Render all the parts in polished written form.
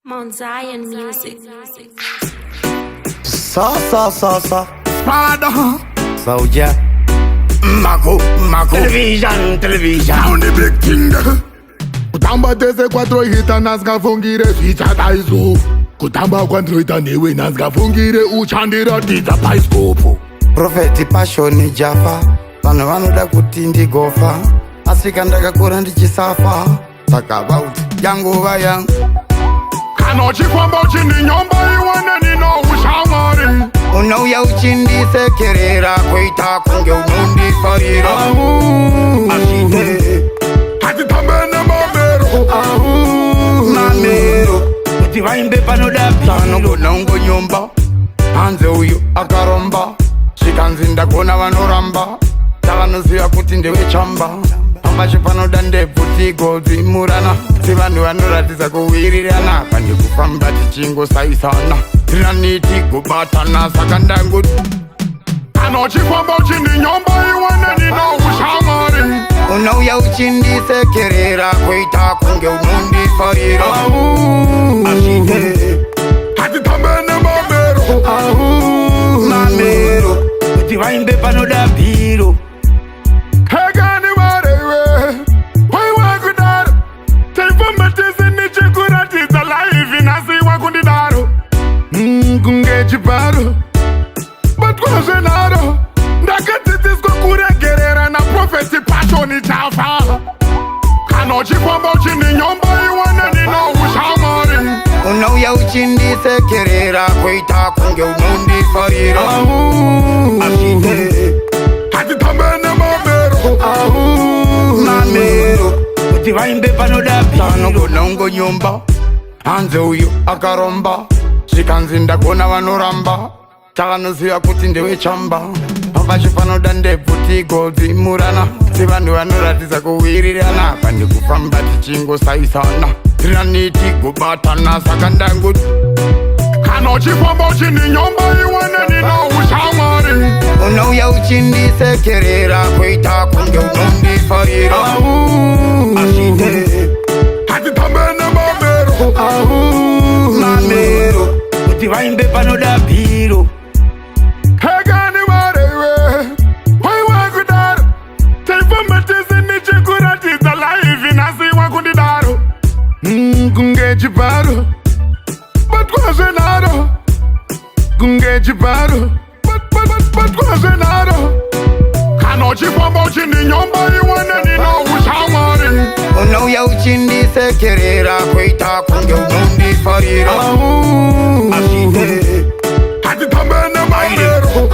Mount Zion Music. Sa. Father. So yeah. Mako. Television. Sound the big thing. Kutamba tese 4 hita nasingafungire zvichadaizo. Kutamba kwandroita newe nasingafungire uchandira tidza paiscope. Prophet passion jafa. Vanhu vanoda kuti ndigofa. Asika ndakakura ndichisafa. Saka vauti yanguva yangu. Kana uchifamba uchindinyomba iwane nino ushamwari. Unouya uchindisekerera kuita kunge unondifarira. Ashite Hatitambene mamero. mamero kuti vaimbe panodapano kona ungonyomba. Hanze uyu akaromba zvikanzi ndagona vanoramba. Tavanoziva kuti ndevechamba. Pambacho panoda ndebvuti godzimurana. Si vanhu vanoratidza kuwirirana. Pane kufamba tichingosaisana. Tiraniti kubatana saka ndanguti. Kana uchifamba uchindinyomba iwane nino ushamwari. Unouya uchindisekerera kuita kunge unondifarira. Ashite Hatitambene mamero. mamero kuti vaimbe panodapiro. Hegani warewe. Waiwa kudaro. Taifamba tese nichikuratidza live nasiwa kundidaro. Kunge chiparo. Batwa zvenaro. Ndakadzidziswa kuregerera na Prophet passion chafa. Kana uchifamba uchindinyomba iwane nino ushamwari. Unouya uchindisekerera kuita kunge unondifarira. Ashite Hatitambene mamero. mamero kuti vaimbe panodapano kona ungonyomba. Hanze uyu akaromba zvikanzi ndagona vanoramba. Tavanoziva kuti ndevechamba. Pambacho panoda ndebvuti godzimurana. Si vanhu vanoratidza kuwirirana. Pane kufamba tichingosaisana. Tiraniti kubatana saka ndanguti. Kana uchifamba uchindinyomba iwane nino ushamwari. Unouya uchindisekerera kuita kunge unondifarira. Ashite Hatitambene mamero. mamero kuti vaimbe panodapiro. Hegani warewe. Waiwa kudaro. Taifamba tese nichikuratidza live nasiwa kundidaro. Kunge chiparo. Batwa zvenaro. Kunge chiparo. Batwa zvenaro. Kana uchifamba uchindinyomba iwane nino ushamwari. Unouya uchindisekerera kuita kunge unondifarira. Ashite Hatitambene mamero.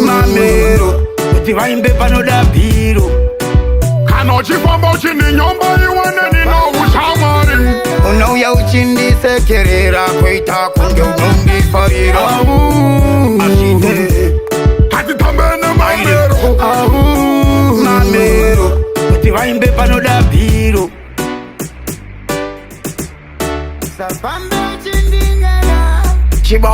mamero kuti vaimbe panodapiro. Kana uchifamba uchindinyomba iwane nino ushamwari. Unouya uchindisekerera kuita kunge unondifarira. Ashite Hatitambene mamero. mamero kuti vaimbe panodapiro. Sapambe uchindingana Chiba.